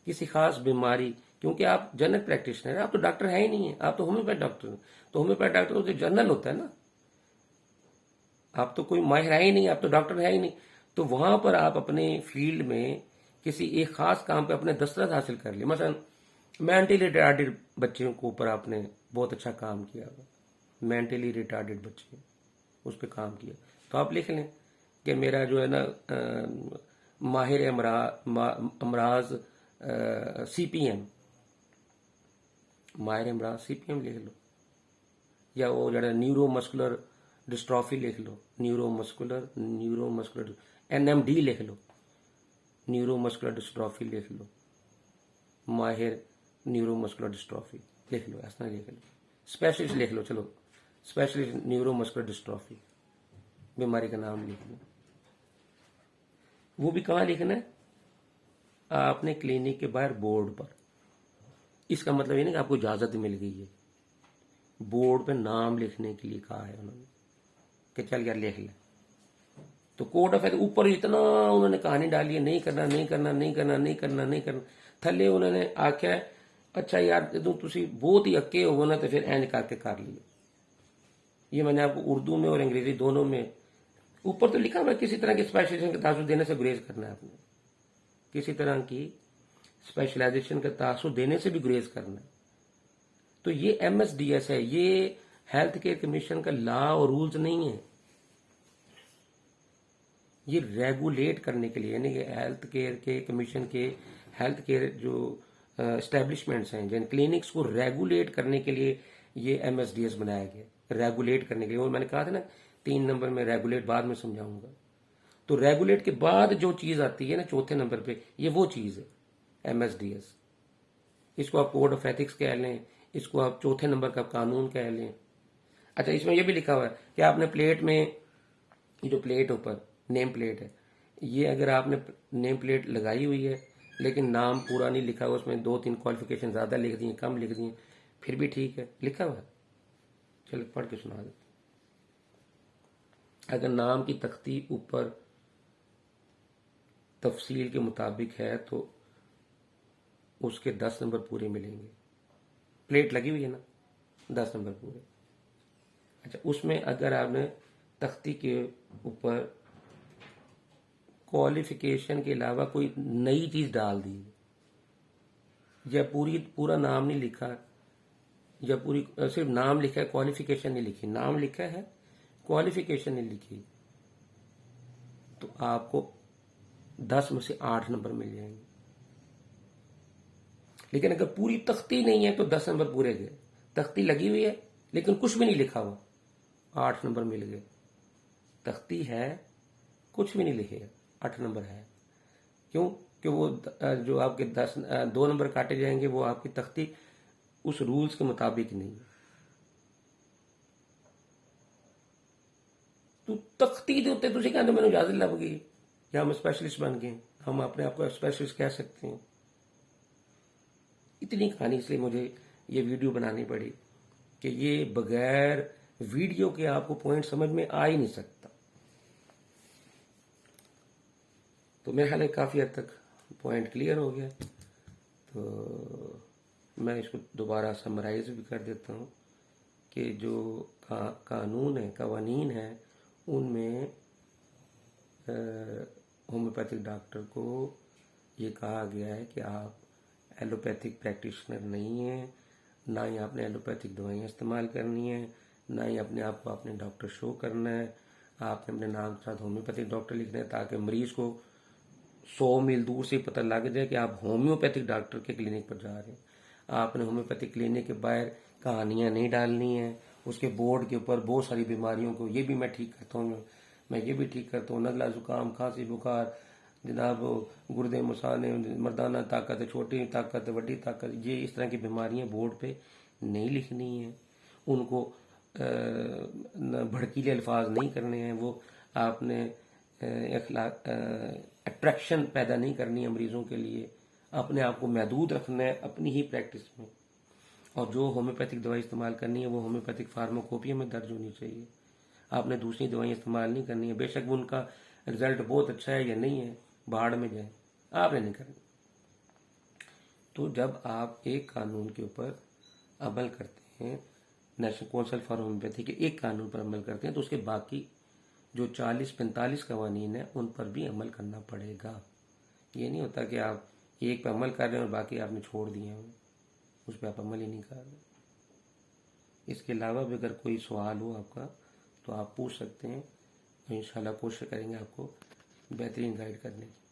Speaker 1: किसी खास बीमारी। क्योंकि आप जनरल प्रैक्टिशनर हैं, आप तो डॉक्टर है ही नहीं है, आप तो होम्योपैथ डॉक्टर हैं। तो होम्योपैथ डॉक्टर तो जनरल होता है ना, आप तो कोई माहिर है ही नहीं, आप तो डॉक्टर है ही नहीं। तो वहां पर आप अपने फील्ड में किसी एक खास काम पे अपने दस्तरस हासिल कर लिए। मसलन मेंटली रिटार्डेड बच्चों के ऊपर आपने बहुत अच्छा काम किया, मेंटली रिटार्डेड बच्चे उस पर काम किया, तो आप लिख लें कि मेरा जो है ना माहिर अमराज सीपीएम, माहिर अमराज सीपीएम लिख लो। या वो जरा न्यूरोमस्कुलर डिस्ट्रॉफी लिख लो, न्यूरोमस्कुलर एनएमडी लिख लो, न्यूरोमस्कुलर डिस्ट्रॉफी लिख लो, माहिर न्यूरोमस्कुलर डिस्ट्रॉफी लिख लो, ऐसा लिख लो। स्पेशलिस्ट लिख लो, चलो स्पेशलिस्ट न्यूरोमस्कुलर डिस्ट्रॉफी बीमारी का नाम लिख लो। वो भी कहाँ लिखना है? आपने क्लिनिक के बाहर बोर्ड पर। इसका मतलब ये नहीं कि आपको इजाजत मिल गई है, बोर्ड पे नाम लिखने के लिए कहा है उन्होंने कि चल यार लिख ले। तो कोड ऑफ एथिक्स ऊपर इतना उन्होंने कहानी डाली है, नहीं करना नहीं करना नहीं करना नहीं करना नहीं करना। थले उन्होंने आख्या है अच्छा यार जो तुसी बहुत ही अक्के हो ना तो फिर एंज करके कर लियो। ये मैंने आपको उर्दू में और अंग्रेजी दोनों में ऊपर तो लिखा हुआ है, किसी तरह की स्पेशलाइजेशन का तासुर देने से गुरेज करना है आपने, किसी तरह की स्पेशलाइजेशन का तासुर देने से भी गुरेज करना है। तो ये एमएसडीएस है, ये हेल्थ केयर कमीशन का लॉ और रूल्स नहीं है। ये रेगुलेट करने के लिए, यानी कि हेल्थ केयर के कमीशन के हेल्थ केयर जो एस्टेब्लिशमेंट्स हैं जिन क्लिनिक्स को रेगुलेट करने के लिए ये एमएसडीएस बनाया गया, रेगुलेट करने के लिए। और मैंने कहा था ना 3 नंबर में रेगुलेट बाद में समझाऊंगा। तो रेगुलेट के बाद जो चीज आती है ना चौथे नंबर पे, ये वो चीज है एमएसडीएस। इसको आप कोड ऑफ एथिक्स कह लें, इसको आप चौथे नंबर का कानून कह लें। अच्छा इसमें यह भी लिखा हुआ है कि आपने प्लेट में, ये जो प्लेट ऊपर नेम प्लेट है, ये अगर आपने नेम प्लेट लगाई हुई है लेकिन नाम पूरा नहीं लिखा हुआ, उसमें 2-3 क्वालिफिकेशन ज्यादा लिख दिए, कम लिख दिए, फिर भी ठीक है, लिखा हुआ है। चलो पढ़ के सुना देते। अगर नाम की तख्ती ऊपर तफसील के मुताबिक है तो उसके 10 नंबर पूरे मिलेंगे। प्लेट लगी हुई है ना, 10 नंबर पूरे। अच्छा उसमें अगर आपने तख्ती के ऊपर क्वालिफिकेशन के अलावा कोई नई चीज डाल दी या पूरा नाम नहीं लिखा, या पूरी सिर्फ नाम लिखा है, क्वालिफिकेशन नहीं लिखी, नाम लिखा है क्वालिफिकेशन नहीं लिखी, तो आपको 10 में से 8 नंबर मिल जाएंगे। लेकिन अगर पूरी तख्ती नहीं है तो 10 नंबर पूरे गए। तख्ती लगी हुई है लेकिन कुछ भी नहीं लिखा हुआ, 8 नंबर मिल गए। तख्ती है, कुछ भी नहीं लिखे, 8 नंबर है। क्यों? कि वो जो आपके 2 नंबर काटे जाएंगे वो आपकी तख्ती उस रूल्स के मुताबिक नहीं है। तो तख्ती ਦੇ ਉੱਤੇ ਤੁਸੀਂ ਕਹਿੰਦੇ ਮੈਨੂੰ इजाजत लग गई या हम स्पेशलिस्ट बन गए, हम अपने आप को स्पेशलिस्ट कह सकते हैं। इतनी कहानी इसलिए मुझे ये वीडियो बनानी पड़ी कि ये बगैर वीडियो के आपको पॉइंट समझ में आ ही नहीं सकता। तो मेरे ख्याल है काफ़ी हद तक पॉइंट क्लियर हो गया। तो मैं इसको दोबारा समराइज भी कर देता हूँ कि जो कानून है, कवानीन है, उनमें होम्योपैथिक डॉक्टर को ये कहा गया है कि आप एलोपैथिक प्रैक्टिशनर नहीं हैं, ना ही आपने एलोपैथिक दवाइयाँ इस्तेमाल करनी है, ना ही अपने आप को अपने डॉक्टर शो करना है। आपने अपने नाम के साथ होम्योपैथिक डॉक्टर लिखना है ताकि मरीज को 100 मील दूर से पता लग जाए कि आप होम्योपैथिक डॉक्टर के क्लिनिक पर जा रहे हैं। आपने होम्योपैथिक क्लिनिक के बाहर कहानियां नहीं डालनी है। उसके बोर्ड के ऊपर बहुत सारी बीमारियों को ये भी मैं ठीक करता हूँ, मैं ये भी ठीक करता हूँ, नज़ला, जुकाम, खांसी, बुखार, जनाब गुर्दे, मुसाने, मर्दाना ताकत, छोटी ताकत, बड़ी ताकत, ये इस तरह की बीमारियां बोर्ड पे नहीं लिखनी है। उनको भड़कीले अल्फाज नहीं करने हैं। वो आपने अट्रैक्शन पैदा नहीं करनी है मरीजों के लिए। अपने आप को महदूद रखना है अपनी ही प्रैक्टिस में। और जो होम्योपैथिक दवाई इस्तेमाल करनी है वो होम्योपैथिक फार्माकोपिया में दर्ज होनी चाहिए। आपने दूसरी दवाई इस्तेमाल नहीं करनी है, बेशक वो उनका रिजल्ट बहुत अच्छा है या नहीं है, बाहर में जाए, आपने नहीं करनी। तो जब आप एक कानून के ऊपर अमल करते हैं, नेशनल काउंसिल फॉर होम्योपैथी के एक कानून पर अमल करते हैं, तो उसके बाकी जो 40-45 कवानीन है उन पर भी अमल करना पड़ेगा। ये नहीं होता कि आप एक पर अमल कर रहे हैं और बाकी आपने छोड़ दिए हैं, उस पर आप अमल ही नहीं कर रहे। इसके अलावा भी अगर कोई सवाल हो आपका तो आप पूछ सकते हैं, इंशाल्लाह कोशिश करेंगे आपको बेहतरीन गाइड करने की।